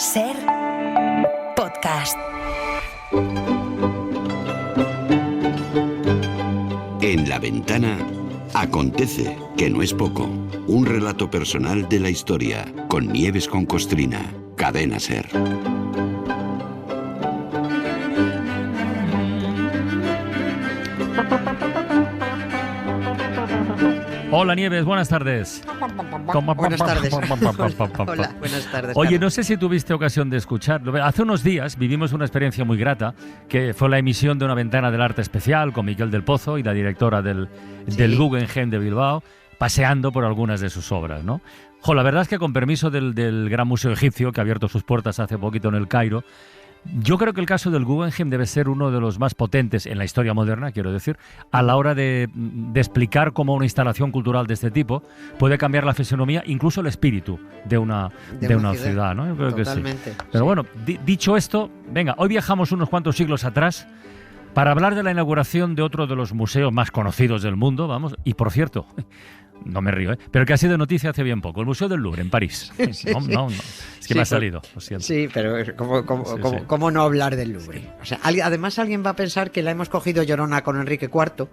Ser podcast. En La Ventana acontece, que no es poco, un relato personal de la historia, con Nieves con Costrina, Cadena Ser. Hola Nieves, buenas tardes. Buenas tardes. Hola, buenas tardes. Oye, no sé si tuviste ocasión de escucharlo. Hace unos días vivimos una experiencia muy grata, que fue la emisión de Una Ventana del Arte Especial con Miquel del Pozo y la directora del Guggenheim de Bilbao, paseando por algunas de sus obras, ¿no? La verdad es que con permiso del Gran Museo Egipcio, que ha abierto sus puertas hace poquito en el Cairo, yo creo que el caso del Guggenheim debe ser uno de los más potentes en la historia moderna, quiero decir, a la hora de explicar cómo una instalación cultural de este tipo puede cambiar la fisonomía, incluso el espíritu de una ciudad, ¿no? Yo creo Totalmente. que sí. Pero bueno, dicho esto, venga, hoy viajamos unos cuantos siglos atrás para hablar de la inauguración de otro de los museos más conocidos del mundo, vamos, y por cierto, no me río, pero que ha sido noticia hace bien poco, el Museo del Louvre, en París. No. Es que me ha salido, lo siento. Sí, pero ¿cómo no hablar del Louvre? O sea, además alguien va a pensar que la hemos cogido llorona con Enrique IV,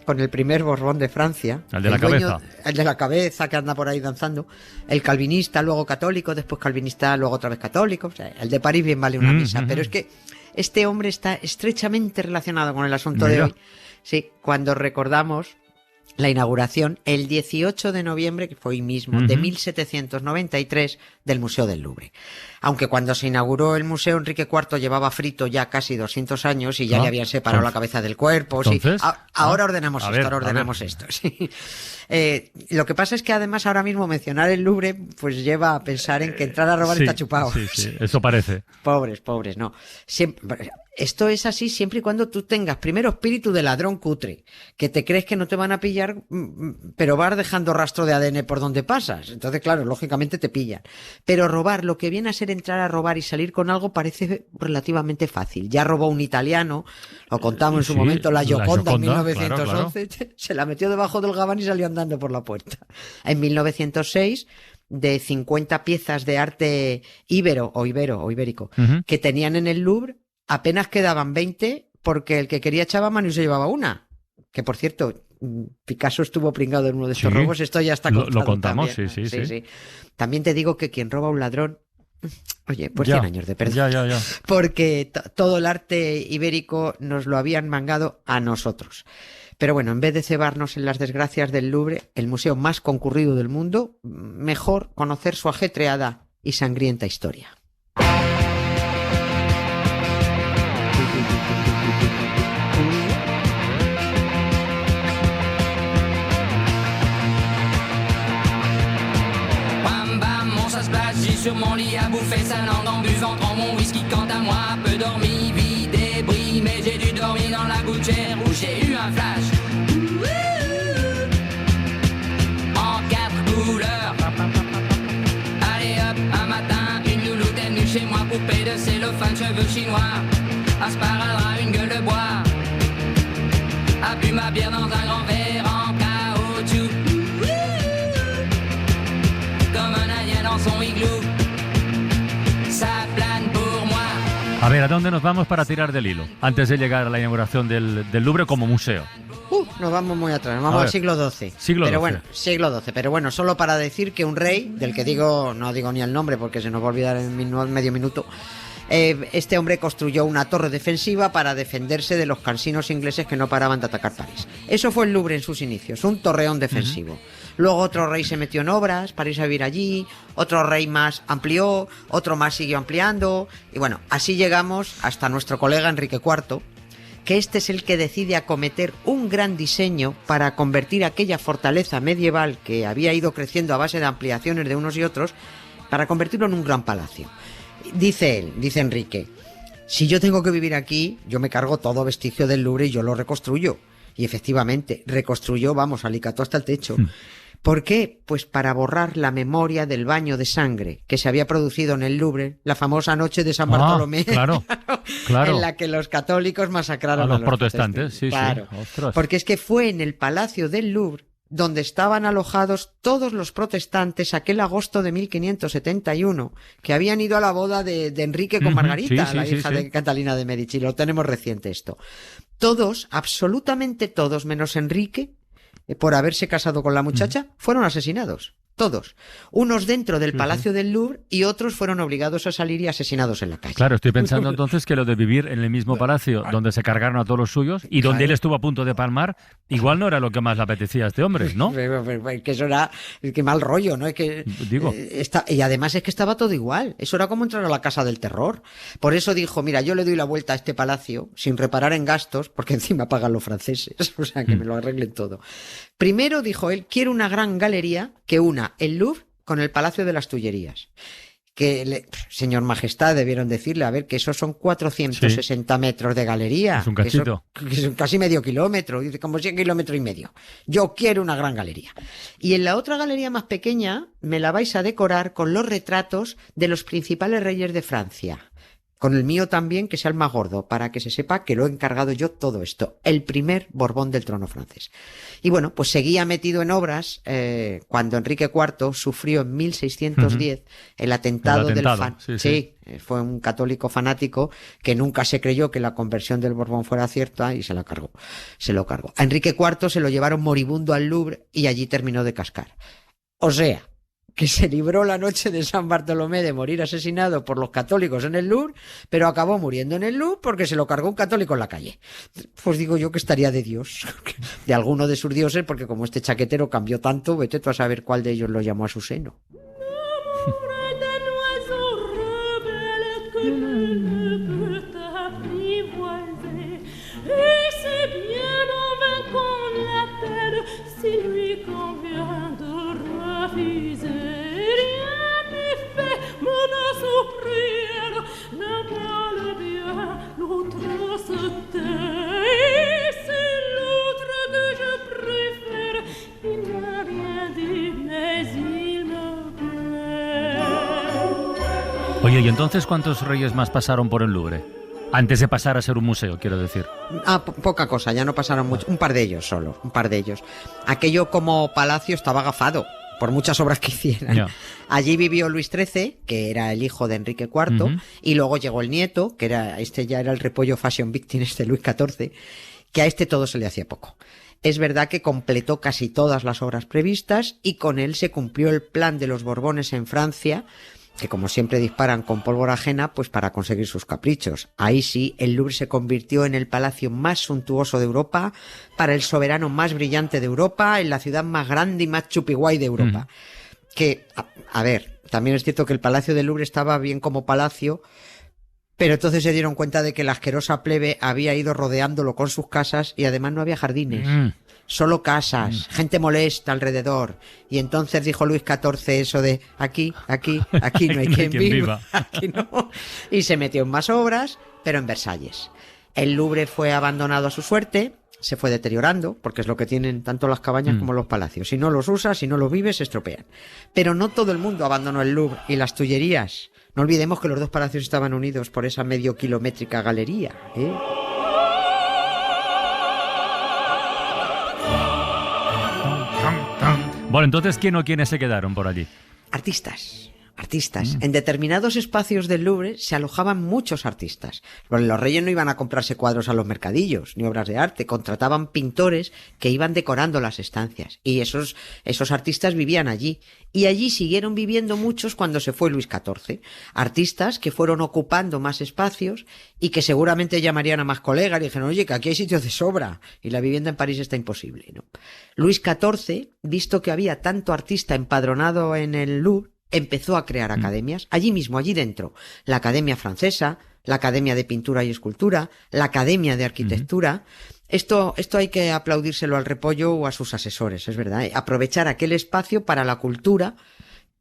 con el primer Borbón de Francia. El de la cabeza. El de la cabeza, que anda por ahí danzando. El calvinista, luego católico, después calvinista, luego otra vez católico. O sea, el de París bien vale una misa. Pero es que este hombre está estrechamente relacionado con el asunto de hoy. Sí, cuando recordamos la inauguración el 18 de noviembre, que fue hoy mismo, de 1793, del Museo del Louvre. Aunque cuando se inauguró el museo, Enrique IV llevaba frito ya casi 200 años y ya le habían separado la cabeza del cuerpo. Entonces, sí. Ahora ordenamos esto. Sí. Lo que pasa es que además ahora mismo mencionar el Louvre pues lleva a pensar en que entrar a robar está chupado. Sí, eso parece. Pobres, no. Esto es así siempre y cuando tú tengas primero espíritu de ladrón cutre, que te crees que no te van a pillar, pero vas dejando rastro de ADN por donde pasas. Entonces, claro, lógicamente te pillan. Pero robar, lo que viene a ser entrar a robar y salir con algo, parece relativamente fácil. Ya robó un italiano, lo contamos en su momento, la Gioconda en 1911, claro. Se la metió debajo del gabán y salió andando por la puerta. En 1906... de 50 piezas de arte ibérico, que tenían en el Louvre, apenas quedaban 20 porque el que quería echaba mano y se llevaba una. Que por cierto, Picasso estuvo pringado en uno de esos robos, esto ya está contado. Lo contamos, también. Sí. También te digo que quien roba a un ladrón, oye, pues 100 años de perdón. Ya. Porque todo el arte ibérico nos lo habían mangado a nosotros. Pero bueno, en vez de cebarnos en las desgracias del Louvre, el museo más concurrido del mundo, mejor conocer su ajetreada y sangrienta historia. Bam bam, mon ça se passe, j'ai sur mon lit à bouffer sa langue en buvant trop mon whisky. Quant à moi, peu dormi, vie débris, mais j'ai dû dormir dans la gouttière où j'ai eu un flash. En 4 couleurs. Allez hop, un matin, une louloute est venue chez moi, poupée de cellophane, cheveux chinois, un sparadrap, une gueule de bois, a bu ma bière dans un grand verre en caoutchouc, comme un indien dans son igloo, ça plane pour moi. A ver, ¿a dónde nos vamos para tirar del hilo? Antes de llegar a la inauguración del Louvre como museo. Nos vamos muy atrás, vamos al siglo XII. Siglo XII, pero bueno, solo para decir que un rey, del que no digo ni el nombre porque se nos va a olvidar en medio minuto, este hombre construyó una torre defensiva para defenderse de los cansinos ingleses que no paraban de atacar París. Eso fue el Louvre en sus inicios, un torreón defensivo. Luego otro rey se metió en obras para irse a vivir allí, otro rey más amplió, otro más siguió ampliando, y bueno, así llegamos hasta nuestro colega Enrique IV, que este es el que decide acometer un gran diseño para convertir aquella fortaleza medieval que había ido creciendo a base de ampliaciones de unos y otros, para convertirlo en un gran palacio. Dice Enrique, si yo tengo que vivir aquí, yo me cargo todo vestigio del Louvre y yo lo reconstruyo. Y efectivamente, reconstruyó, alicató hasta el techo. ¿Por qué? Pues para borrar la memoria del baño de sangre que se había producido en el Louvre la famosa noche de San Bartolomé, claro. En la que los católicos masacraron a los protestantes. Sí, claro. Ostras. Porque es que fue en el Palacio del Louvre donde estaban alojados todos los protestantes aquel agosto de 1571, que habían ido a la boda de Enrique con Margarita, la hija de Catalina de Medici. Lo tenemos reciente esto. Todos, absolutamente todos, menos Enrique, por haberse casado con la muchacha, fueron asesinados. Todos. Unos dentro del Palacio del Louvre y otros fueron obligados a salir y asesinados en la calle. Claro, estoy pensando entonces que lo de vivir en el mismo palacio donde se cargaron a todos los suyos y donde él estuvo a punto de palmar, igual no era lo que más le apetecía a este hombre, ¿no? Que eso era, que mal rollo, ¿no? Es que, digo. Y además es que estaba todo igual. Eso era como entrar a la casa del terror. Por eso dijo, mira, yo le doy la vuelta a este palacio sin reparar en gastos, porque encima pagan los franceses. O sea, que me lo arreglen todo. Primero, dijo él, quiero una gran galería que una el Louvre con el Palacio de las Tullerías. Señor Majestad, debieron decirle, a ver, que esos son 460 metros de galería. Es un cachito. Que son casi medio kilómetro, dice, como 100 kilómetros y medio. Yo quiero una gran galería. Y en la otra galería más pequeña me la vais a decorar con los retratos de los principales reyes de Francia. Con el mío también, que sea el más gordo, para que se sepa que lo he encargado yo todo esto. El primer Borbón del trono francés. Y bueno, pues seguía metido en obras cuando Enrique IV sufrió en 1610 el atentado del Sí, fue un católico fanático que nunca se creyó que la conversión del Borbón fuera cierta y se lo cargó. A Enrique IV se lo llevaron moribundo al Louvre y allí terminó de cascar. O sea, que se libró la noche de San Bartolomé de morir asesinado por los católicos en el Louvre, pero acabó muriendo en el Louvre porque se lo cargó un católico en la calle. Pues digo yo que estaría de Dios, de alguno de sus dioses, porque como este chaquetero cambió tanto, vete tú a saber cuál de ellos lo llamó a su seno. Oye, ¿y entonces cuántos reyes más pasaron por el Louvre? Antes de pasar a ser un museo, quiero decir. Poca cosa, ya no pasaron mucho. Un par de ellos solo, un par de ellos. Aquello como palacio estaba agafado por muchas obras que hicieran. Yeah. Allí vivió Luis XIII, que era el hijo de Enrique IV, y luego llegó el nieto, que ya era el repollo fashion victim de Luis XIV, que a este todo se le hacía poco. Es verdad que completó casi todas las obras previstas y con él se cumplió el plan de los Borbones en Francia, que como siempre disparan con pólvora ajena, pues para conseguir sus caprichos. Ahí sí, el Louvre se convirtió en el palacio más suntuoso de Europa, para el soberano más brillante de Europa, en la ciudad más grande y más chupiguay de Europa. Que, a ver, también es cierto que el Palacio del Louvre estaba bien como palacio, pero entonces se dieron cuenta de que la asquerosa plebe había ido rodeándolo con sus casas y además no había jardines. Solo casas, gente molesta alrededor. Y entonces dijo Luis XIV eso de aquí no hay quien viva. Aquí no. Y se metió en más obras, pero en Versalles. El Louvre fue abandonado a su suerte, se fue deteriorando, porque es lo que tienen tanto las cabañas como los palacios. Si no los usas, si no los vives, se estropean. Pero no todo el mundo abandonó el Louvre y las Tullerías. No olvidemos que los dos palacios estaban unidos por esa medio kilométrica galería, ¿eh? Bueno, entonces, ¿quién o quiénes se quedaron por allí? Artistas. En determinados espacios del Louvre se alojaban muchos artistas. Los reyes no iban a comprarse cuadros a los mercadillos, ni obras de arte. Contrataban pintores que iban decorando las estancias. Y esos artistas vivían allí. Y allí siguieron viviendo muchos cuando se fue Luis XIV. Artistas que fueron ocupando más espacios y que seguramente llamarían a más colegas y dijeron, oye, que aquí hay sitios de sobra. Y la vivienda en París está imposible, ¿no? Luis XIV, visto que había tanto artista empadronado en el Louvre, empezó a crear academias, allí mismo, allí dentro. La Academia Francesa, la Academia de Pintura y Escultura, la Academia de Arquitectura. Esto hay que aplaudírselo al repollo o a sus asesores, es verdad, ¿eh? Aprovechar aquel espacio para la cultura,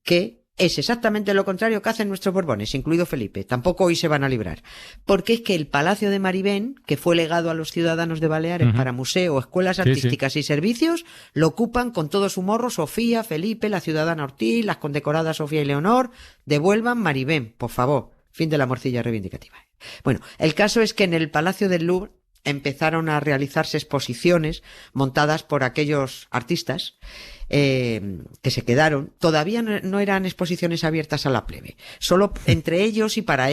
que es exactamente lo contrario que hacen nuestros Borbones, incluido Felipe. Tampoco hoy se van a librar. Porque es que el Palacio de Maribén, que fue legado a los ciudadanos de Baleares para museo, escuelas artísticas y servicios, lo ocupan con todo su morro Sofía, Felipe, la ciudadana Ortiz, las condecoradas Sofía y Leonor. Devuelvan Maribén, por favor. Fin de la morcilla reivindicativa. Bueno, el caso es que en el Palacio del Louvre empezaron a realizarse exposiciones montadas por aquellos artistas que se quedaron. Todavía no eran exposiciones abiertas a la plebe, solo entre ellos y para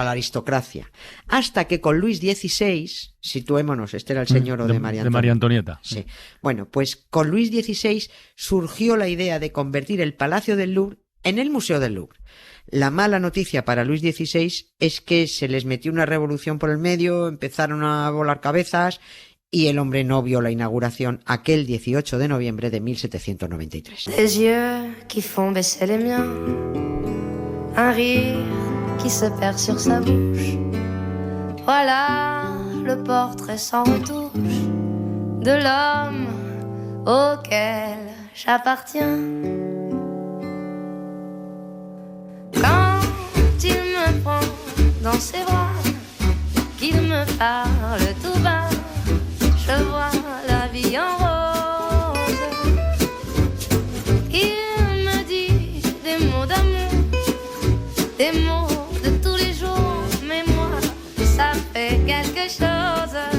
la aristocracia, hasta que con Luis XVI, situémonos, este era el señor de María Antonieta. Sí. Bueno, pues con Luis XVI surgió la idea de convertir el Palacio del Louvre en el Museo del Louvre. La mala noticia para Luis XVI es que se les metió una revolución por el medio, empezaron a volar cabezas y el hombre no vio la inauguración aquel 18 de noviembre de 1793. Des yeux qui font baisser les miens, un rire qui se perd sur sa bouche. Voilà le portrait sans retouche de l'homme auquel j'appartiens. Quand il me prend dans ses bras, qu'il me parle tout bas, je vois la vie en rose. Il me dit des mots d'amour, des mots de tous les jours, mais moi, ça fait quelque chose.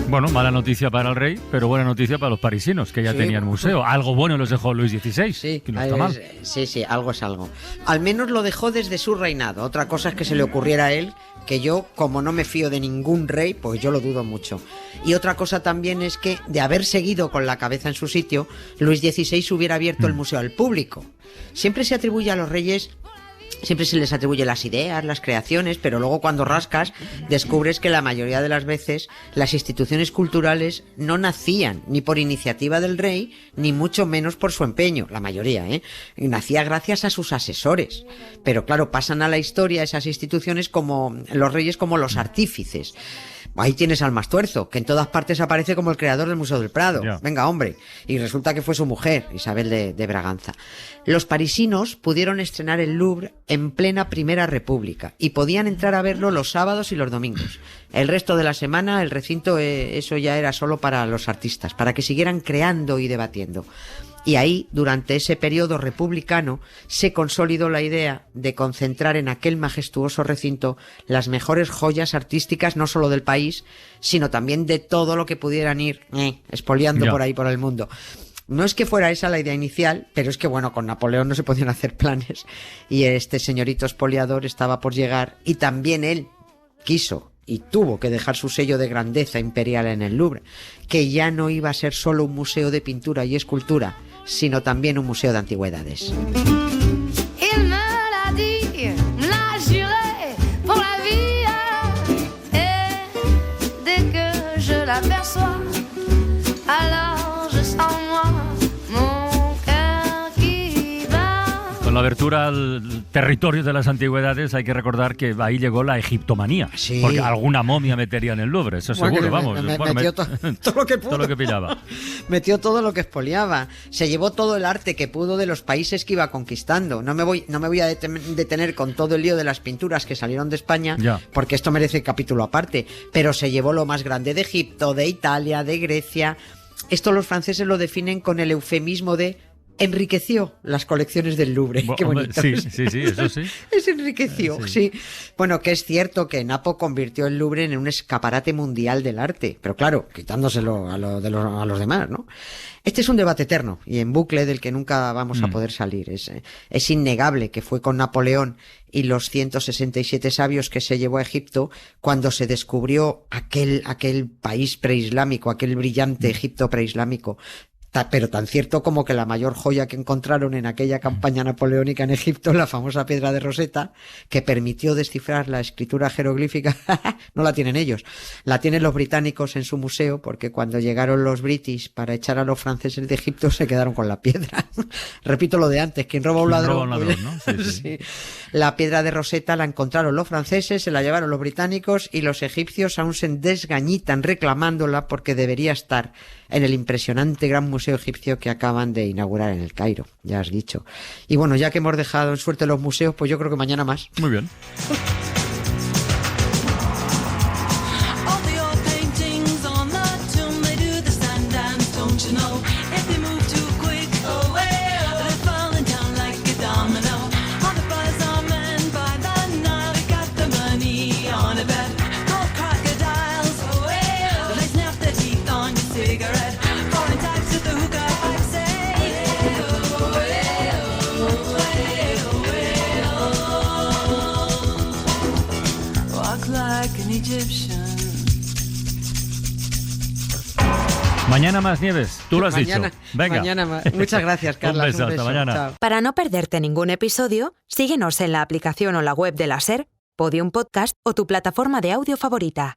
Bueno, mala noticia para el rey, pero buena noticia para los parisinos, que ya tenían museo. Algo bueno les dejó Luis XVI, sí, que no está mal. Sí, algo es algo. Al menos lo dejó desde su reinado. Otra cosa es que se le ocurriera a él, que yo, como no me fío de ningún rey, pues yo lo dudo mucho. Y otra cosa también es que, de haber seguido con la cabeza en su sitio, Luis XVI hubiera abierto el museo al público. Siempre se atribuye a los reyes... Siempre se les atribuye las ideas, las creaciones, pero luego cuando rascas descubres que la mayoría de las veces las instituciones culturales no nacían ni por iniciativa del rey, ni mucho menos por su empeño, la mayoría, nacía gracias a sus asesores. Pero claro, pasan a la historia esas instituciones como los reyes como los artífices. Ahí tienes al Mastuerzo, que en todas partes aparece como el creador del Museo del Prado. Yeah. Venga, hombre. Y resulta que fue su mujer, Isabel de Braganza. Los parisinos pudieron estrenar el Louvre en plena Primera República y podían entrar a verlo los sábados y los domingos. El resto de la semana el recinto, eso ya era solo para los artistas, para que siguieran creando y debatiendo. Y ahí, durante ese periodo republicano, se consolidó la idea de concentrar en aquel majestuoso recinto las mejores joyas artísticas, no solo del país, sino también de todo lo que pudieran ir expoliando por ahí por el mundo. No es que fuera esa la idea inicial, pero es que bueno, con Napoleón no se podían hacer planes y este señorito expoliador estaba por llegar y también él quiso y tuvo que dejar su sello de grandeza imperial en el Louvre, que ya no iba a ser solo un museo de pintura y escultura, sino también un museo de antigüedades. Il me l'a dit, me l'a juré pour la vie, et dès que je l'aperçois, alors je sens moi mon cœur qui bat. Con la abertura al territorio de las antigüedades hay que recordar que ahí llegó la egiptomanía, sí. Porque alguna momia metería en el Louvre, eso seguro, vamos. Metió todo lo que pudo. Todo lo que pillaba. Metió todo lo que expoliaba. Se llevó todo el arte que pudo de los países que iba conquistando. No me voy a detener con todo el lío de las pinturas que salieron de España, porque esto merece capítulo aparte. Pero se llevó lo más grande de Egipto, de Italia, de Grecia. Esto los franceses lo definen con el eufemismo de enriqueció las colecciones del Louvre. Qué bonito. Sí, eso sí. Es enriqueció, sí. Bueno, que es cierto que Napo convirtió el Louvre en un escaparate mundial del arte, pero claro, quitándoselo a los demás, ¿no? Este es un debate eterno y en bucle del que nunca vamos a poder salir. Es innegable que fue con Napoleón y los 167 sabios que se llevó a Egipto cuando se descubrió aquel país preislámico, aquel brillante Egipto preislámico. Pero tan cierto como que la mayor joya que encontraron en aquella campaña napoleónica en Egipto, la famosa piedra de Rosetta, que permitió descifrar la escritura jeroglífica, no la tienen ellos, la tienen los británicos en su museo, porque cuando llegaron los british para echar a los franceses de Egipto se quedaron con la piedra. Repito lo de antes, quien roba a un ladrón, ¿no? Sí. La piedra de Rosetta la encontraron los franceses, se la llevaron los británicos y los egipcios aún se desgañitan reclamándola porque debería estar en el impresionante gran museo egipcio que acaban de inaugurar en el Cairo, ya has dicho. Y bueno, ya que hemos dejado en suerte los museos, pues yo creo que mañana más. Muy bien. Mañana más, Nieves, tú lo has dicho. Venga. Mañana más. Muchas gracias, Carla. Un beso, hasta mañana. Chao. Para no perderte ningún episodio, síguenos en la aplicación o la web de la SER, Podium Podcast o tu plataforma de audio favorita.